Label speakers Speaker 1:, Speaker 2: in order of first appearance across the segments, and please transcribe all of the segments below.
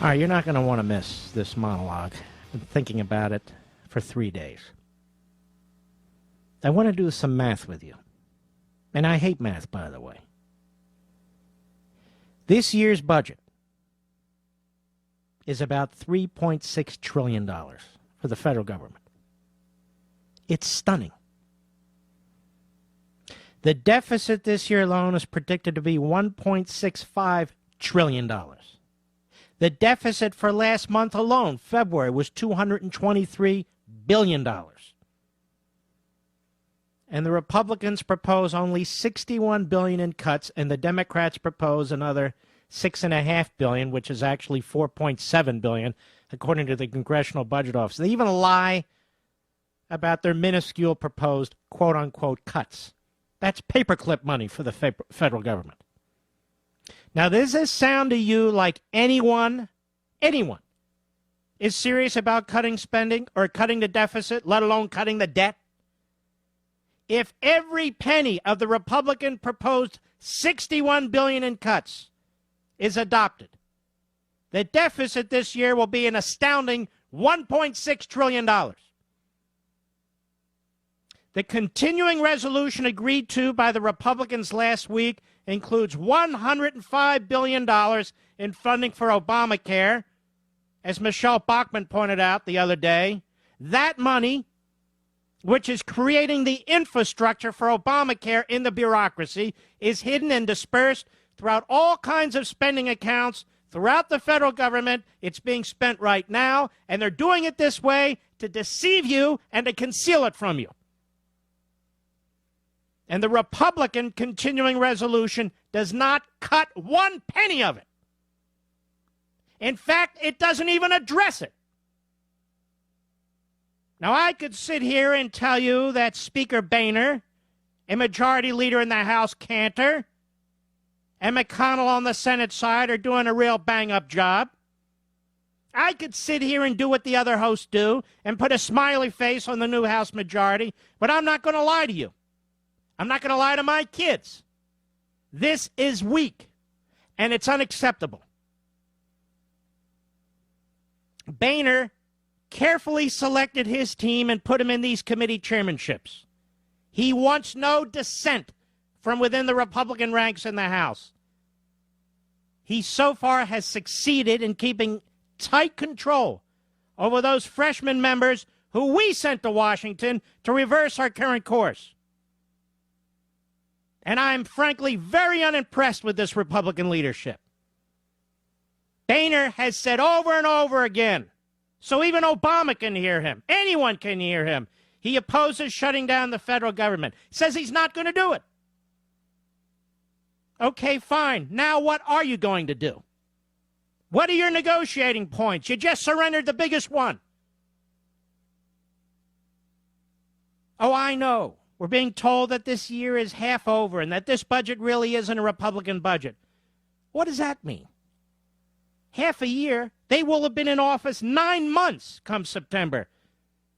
Speaker 1: All right, you're not going to want to miss this monologue. I've been thinking about it for 3 days. I want to do some math with you. And I hate math, by the way. This year's budget is about $3.6 trillion for the federal government. It's stunning. The deficit this year alone is predicted to be $1.65 trillion. The deficit for last month alone, February, was $223 billion. And the Republicans propose only $61 billion in cuts, and the Democrats propose another $6.5 billion, which is actually $4.7 billion, according to the Congressional Budget Office. They even lie about their minuscule proposed quote-unquote cuts. That's paperclip money for the federal government. Now, does this sound to you like anyone is serious about cutting spending or cutting the deficit, let alone cutting the debt? If every penny of the Republican proposed $61 billion in cuts is adopted, the deficit this year will be an astounding $1.6 trillion. The continuing resolution agreed to by the Republicans last week includes $105 billion in funding for Obamacare, as Michelle Bachmann pointed out the other day. That money, which is creating the infrastructure for Obamacare in the bureaucracy, is hidden and dispersed throughout all kinds of spending accounts throughout the federal government. It's being spent right now, and they're doing it this way to deceive you and to conceal it from you. And the Republican continuing resolution does not cut one penny of it. In fact, it doesn't even address it. Now, I could sit here and tell you that Speaker Boehner, a majority leader in the House, Cantor, and McConnell on the Senate side are doing a real bang-up job. I could sit here and do what the other hosts do and put a smiley face on the new House majority, but I'm not going to lie to you. I'm not going to lie to my kids. This is weak, and it's unacceptable. Boehner carefully selected his team and put him in these committee chairmanships. He wants no dissent from within the Republican ranks in the House. He so far has succeeded in keeping tight control over those freshman members who we sent to Washington to reverse our current course. And I'm frankly very unimpressed with this Republican leadership. Boehner has said over and over again, so even Obama can hear him, anyone can hear him, he opposes shutting down the federal government. Says he's not going to do it. Okay, fine. Now what are you going to do? What are your negotiating points? You just surrendered the biggest one. Oh, I know. We're being told that this year is half over and that this budget really isn't a Republican budget. What does that mean? Half a year? They will have been in office 9 months come September.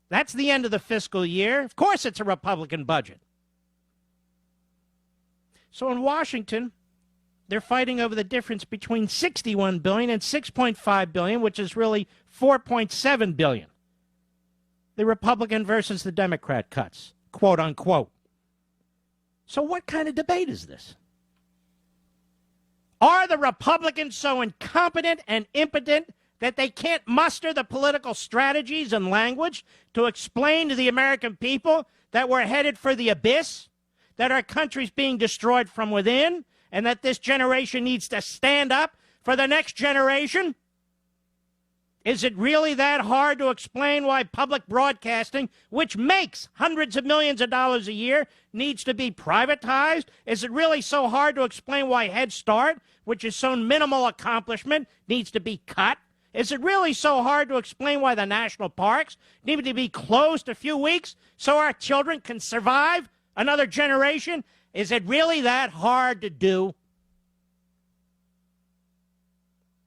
Speaker 1: That's the end of the fiscal year. Of course it's a Republican budget. So in Washington, they're fighting over the difference between $61 billion and $6.5 billion, which is really $4.7 billion. The Republican versus the Democrat cuts, quote unquote. So what kind of debate is this? Are the Republicans so incompetent and impotent that they can't muster the political strategies and language to explain to the American people that we're headed for the abyss, that our country's being destroyed from within, and that this generation needs to stand up for the next generation? Is it really that hard to explain why public broadcasting, which makes hundreds of millions of dollars a year, needs to be privatized? Is it really so hard to explain why Head Start, which is so minimal accomplishment, needs to be cut? Is it really so hard to explain why the national parks need to be closed a few weeks so our children can survive another generation? Is it really that hard to do?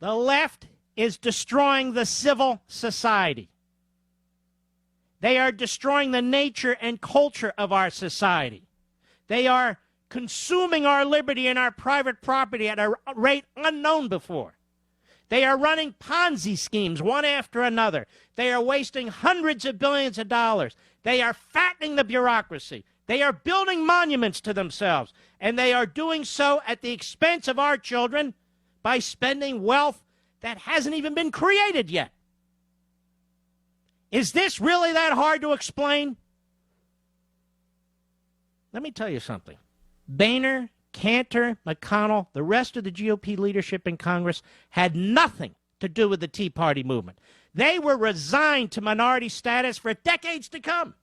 Speaker 1: The left is destroying the civil society. They are destroying the nature and culture of our society. They are consuming our liberty and our private property at a rate unknown before. They are running Ponzi schemes one after another. They are wasting hundreds of billions of dollars. They are fattening the bureaucracy. They are building monuments to themselves. And they are doing so at the expense of our children by spending wealth that hasn't even been created yet. Is this really that hard to explain? Let me tell you something. Boehner, Cantor, McConnell, the rest of the GOP leadership in Congress had nothing to do with the Tea Party movement. They were resigned to minority status for decades to come.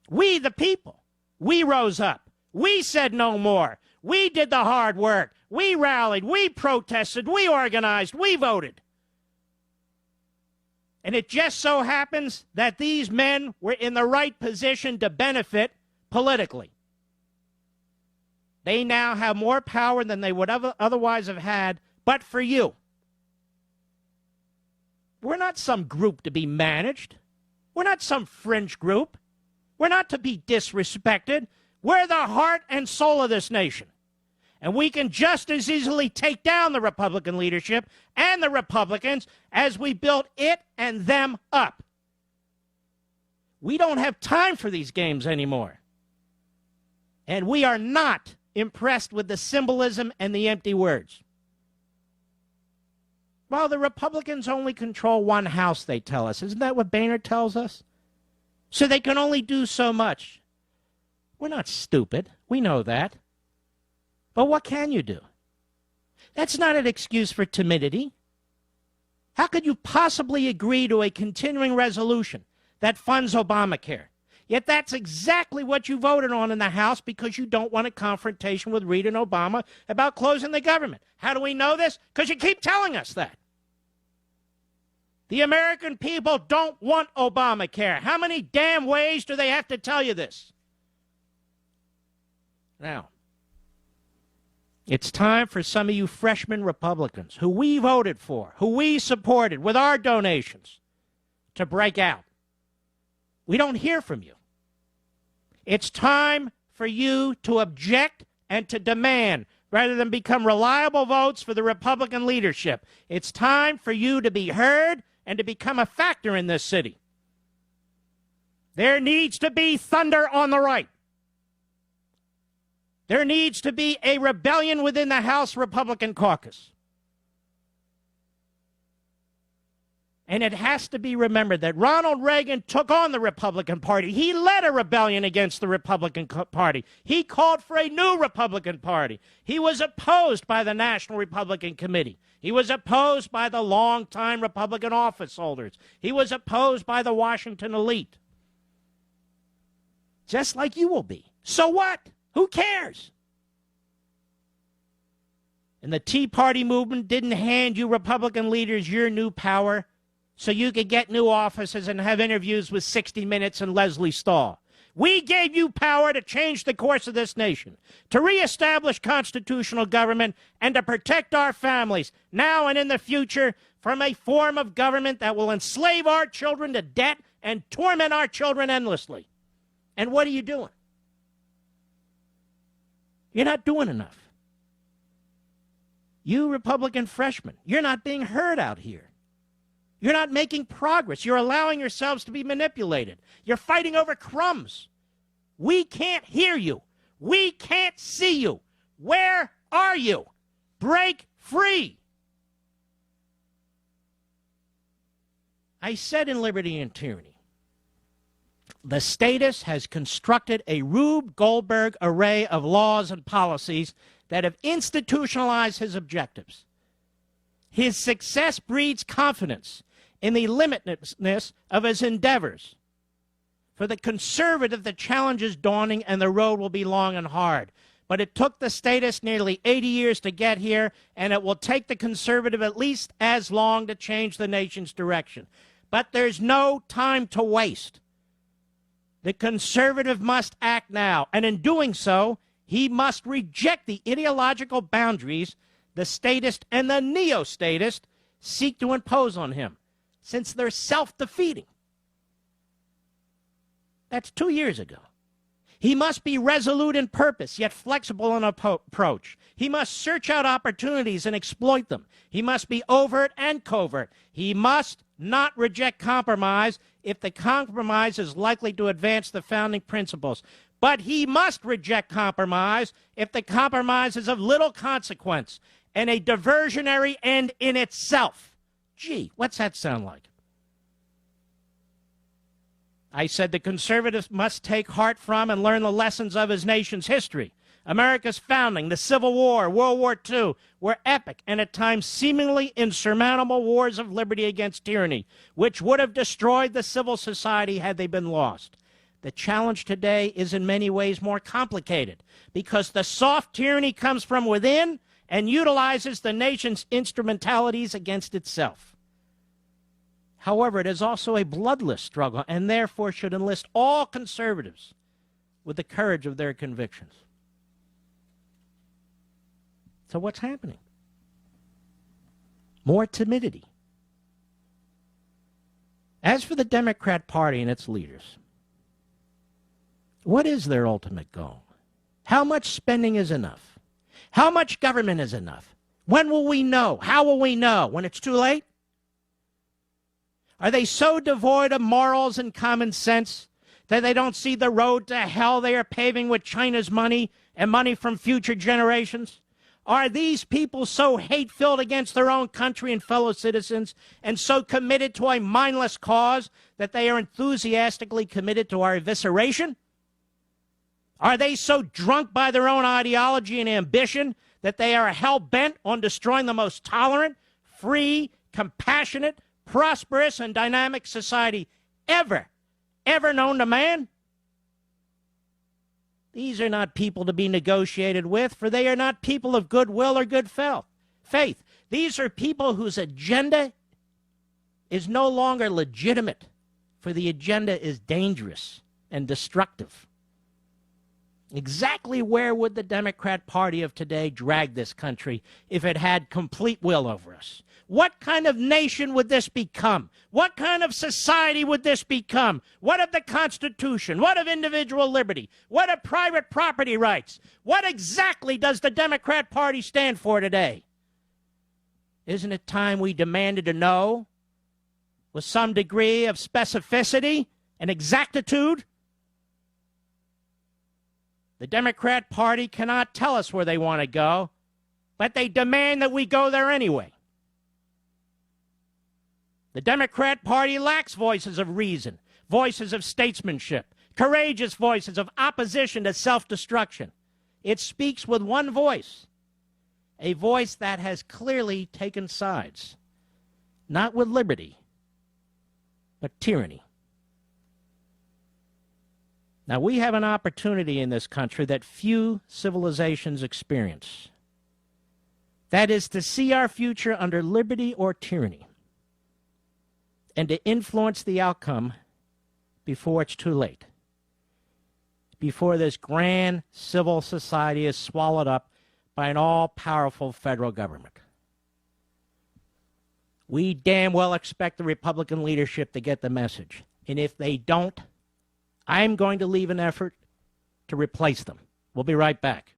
Speaker 1: We, the people, we rose up. We said no more. We did the hard work. We rallied. We protested. We organized. We voted. And it just so happens that these men were in the right position to benefit politically. They now have more power than they would otherwise have had, but for you. We're not some group to be managed. We're not some fringe group. We're not to be disrespected. We're the heart and soul of this nation. And we can just as easily take down the Republican leadership and the Republicans as we built it and them up. We don't have time for these games anymore. And we are not impressed with the symbolism and the empty words. Well, the Republicans only control one house, they tell us. Isn't that what Boehner tells us? So they can only do so much. We're not stupid. We know that. But what can you do? That's not an excuse for timidity. How could you possibly agree to a continuing resolution that funds Obamacare? Yet that's exactly what you voted on in the House because you don't want a confrontation with Reid and Obama about closing the government. How do we know this? Because you keep telling us that. The American people don't want Obamacare. How many damn ways do they have to tell you this? Now, it's time for some of you freshman Republicans who we voted for, who we supported with our donations, to break out. We don't hear from you. It's time for you to object and to demand rather than become reliable votes for the Republican leadership. It's time for you to be heard and to become a factor in this city. There needs to be thunder on the right. There needs to be a rebellion within the House Republican caucus. And it has to be remembered that Ronald Reagan took on the Republican Party. He led a rebellion against the Republican Party. He called for a new Republican Party. He was opposed by the National Republican Committee. He was opposed by the longtime Republican office holders. He was opposed by the Washington elite. Just like you will be. So what? Who cares? And the Tea Party movement didn't hand you Republican leaders your new power so you could get new offices and have interviews with 60 Minutes and Leslie Stahl. We gave you power to change the course of this nation, to reestablish constitutional government, and to protect our families, now and in the future, from a form of government that will enslave our children to debt and torment our children endlessly. And what are you doing? You're not doing enough. You Republican freshmen, you're not being heard out here. You're not making progress. You're allowing yourselves to be manipulated. You're fighting over crumbs. We can't hear you. We can't see you. Where are you? Break free. I said in Liberty and Tyranny, the statist has constructed a Rube Goldberg array of laws and policies that have institutionalized his objectives. His success breeds confidence in the limitlessness of his endeavors. For the conservative, the challenge is dawning and the road will be long and hard. But it took the statist nearly 80 years to get here, and it will take the conservative at least as long to change the nation's direction. But there's no time to waste. The conservative must act now, and in doing so, he must reject the ideological boundaries the statist and the neo-statist seek to impose on him, since they're self-defeating. That's 2 years ago. He must be resolute in purpose, yet flexible in approach. He must search out opportunities and exploit them. He must be overt and covert. He must not reject compromise if the compromise is likely to advance the founding principles. But he must reject compromise if the compromise is of little consequence and a diversionary end in itself. Gee, what's that sound like? I said the conservatives must take heart from and learn the lessons of his nation's history. America's founding, the Civil War, World War II were epic and at times seemingly insurmountable wars of liberty against tyranny, which would have destroyed the civil society had they been lost. The challenge today is in many ways more complicated because the soft tyranny comes from within and utilizes the nation's instrumentalities against itself. However, it is also a bloodless struggle and therefore should enlist all conservatives with the courage of their convictions. So what's happening? More timidity. As for the Democrat Party and its leaders, what is their ultimate goal? How much spending is enough? How much government is enough? When will we know? How will we know? When it's too late? Are they so devoid of morals and common sense that they don't see the road to hell they are paving with China's money and money from future generations? Are these people so hate-filled against their own country and fellow citizens and so committed to a mindless cause that they are enthusiastically committed to our evisceration? Are they so drunk by their own ideology and ambition that they are hell-bent on destroying the most tolerant, free, compassionate, prosperous, and dynamic society ever known to man? These are not people to be negotiated with, for they are not people of goodwill or good faith. These are people whose agenda is no longer legitimate, for the agenda is dangerous and destructive. Exactly where would the Democrat Party of today drag this country if it had complete will over us? What kind of nation would this become? What kind of society would this become? What of the Constitution? What of individual liberty? What of private property rights? What exactly does the Democrat Party stand for today? Isn't it time we demanded to know with some degree of specificity and exactitude? The Democrat Party cannot tell us where they want to go, but they demand that we go there anyway. The Democrat Party lacks voices of reason, voices of statesmanship, courageous voices of opposition to self-destruction. It speaks with one voice, a voice that has clearly taken sides, not with liberty, but tyranny. Now, we have an opportunity in this country that few civilizations experience. That is to see our future under liberty or tyranny, and to influence the outcome before it's too late, before this grand civil society is swallowed up by an all-powerful federal government. We damn well expect the Republican leadership to get the message, and if they don't, I'm going to leave an effort to replace them. We'll be right back.